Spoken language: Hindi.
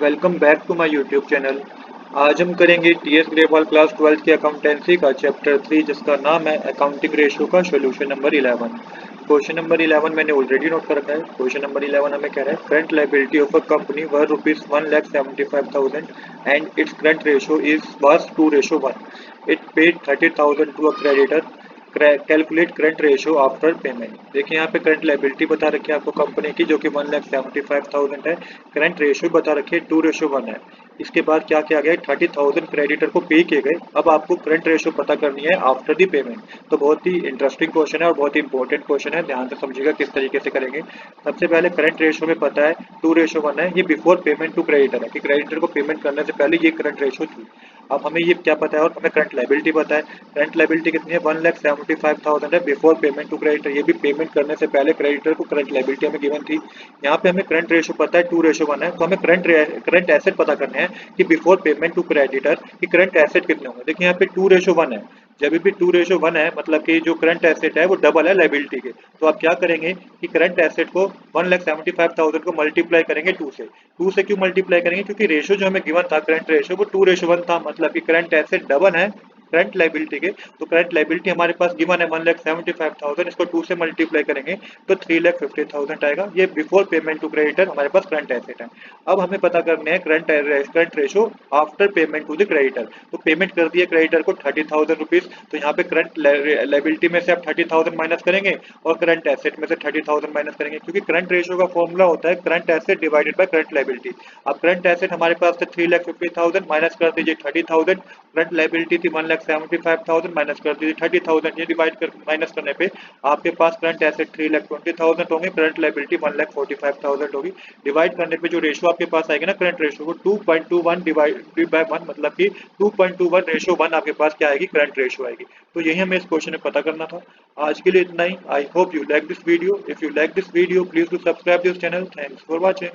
Welcome back to my YouTube channel. आज हम करेंगे टीएस ग्रेवाल क्लास 12 की अकाउंटेंसी का चैप्टर 3 जिसका नाम है अकाउंटिंग रेशियो का सॉल्यूशन नंबर 11। क्वेश्चन नंबर 11 मैंने ऑलरेडी नोट कर रखा है। क्वेश्चन नंबर 11 हमें कह रहा है current liability of a company were rupees 1,75,000 and its current ratio is was 2:1। It paid 30,000 to a creditor. Calculate current ratio after payment. देखिए यहाँ पे करंट लायबिलिटी बता रखी है आपको कंपनी की जो कि 1,75,000 है। करंट रेशियो बता रखी है 2:1 है। इसके बाद क्या किया गया 30,000 क्रेडिटर को पे किए गए। अब आपको करंट रेशियो पता करनी है आफ्टर दी पेमेंट। तो बहुत ही इंटरेस्टिंग क्वेश्चन है और बहुत ही इंपॉर्टेंट क्वेश्चन है। ध्यान से समझिएगा किस तरीके से करेंगे। सबसे पहले करंट रेशियो में पता है 2:1 है। ये बिफोर पेमेंट टू क्रेडिटर है कि क्रेडिटर को पेमेंट करने से पहले ये करंट रेशियो थी। अब हमें ये क्या पता है और हमें करंट लायबिलिटी पता है। करंट लायबिलिटी कितनी है 1,75,000 है बिफोर पेमेंट टू क्रेडिटर। ये भी पेमेंट करने से पहले क्रेडिटर को करंट लायबिलिटी हमें गिवन थी। यहाँ पे हमें करंट रेशियो पता है 2:1 है। तो हमें करंट एसेट पता करने हैं कि बिफोर पेमेंट टू क्रेडिटर की करंट एसेट कितने होंगे। देखिए यहाँ पे 2:1 है। जब भी 2:1 है मतलब कि जो करंट एसेट है वो डबल है लायबिलिटी के। तो आप क्या करेंगे कि करंट एसेट को 1,75,000 को मल्टीप्लाई करेंगे 2 से। 2 से क्यों मल्टीप्लाई करेंगे क्योंकि रेशियो जो हमें गिवन था करंट रेशियो वो 2:1 था। मतलब कि करंट एसेट डबल है करंट लायबिलिटी के। तो करंट लायबिलिटी हमारे पास गिवन है 1,75,000। इसको 2 से मल्टीप्लाई करेंगे तो 3,50,000 आएगा। ये बिफोर पेमेंट टू क्रेडिटर हमारे पास करंट एसेट है। अब हमें पता करने हैं current ratio after payment to the creditor. तो पेमेंट कर दिया क्रेडिटर को 30,000 रुपीज। तो यहाँ पे करंट लायबिलिटी में से आप 30,000 माइनस करेंगे और करंट एसेट में से 30,000 माइनस करेंगे क्योंकि करंट रेशियो का फॉर्मूला होता है current asset divided by current liability. अब करंट एसेट हमारे पास थे 3,50,000 माइनस कर दीजिए 30,000। करंट लायबिलिटी थी 1,75,000 माइनस कर दीजिए 30,000। ये डिवाइड कर माइनस करने पे आपके पास करंट एसेट 3,20,000 होंगे। करंट लायबिलिटी 1,45,000 होगी। डिवाइड करने पे जो रेशियो आपके पास आएगा ना करंट रेशियो वो 2.21 डिवाइड बाय 1 मतलब कि 2.21:1 आपके पास क्या आएगी करंट रेशियो आएगी। तो यही हमें इस क्वेश्चन में पता करना था। आज के लिए इतना ही। I hope you like this video. If you like this video please do subscribe this channel. Thanks for watching.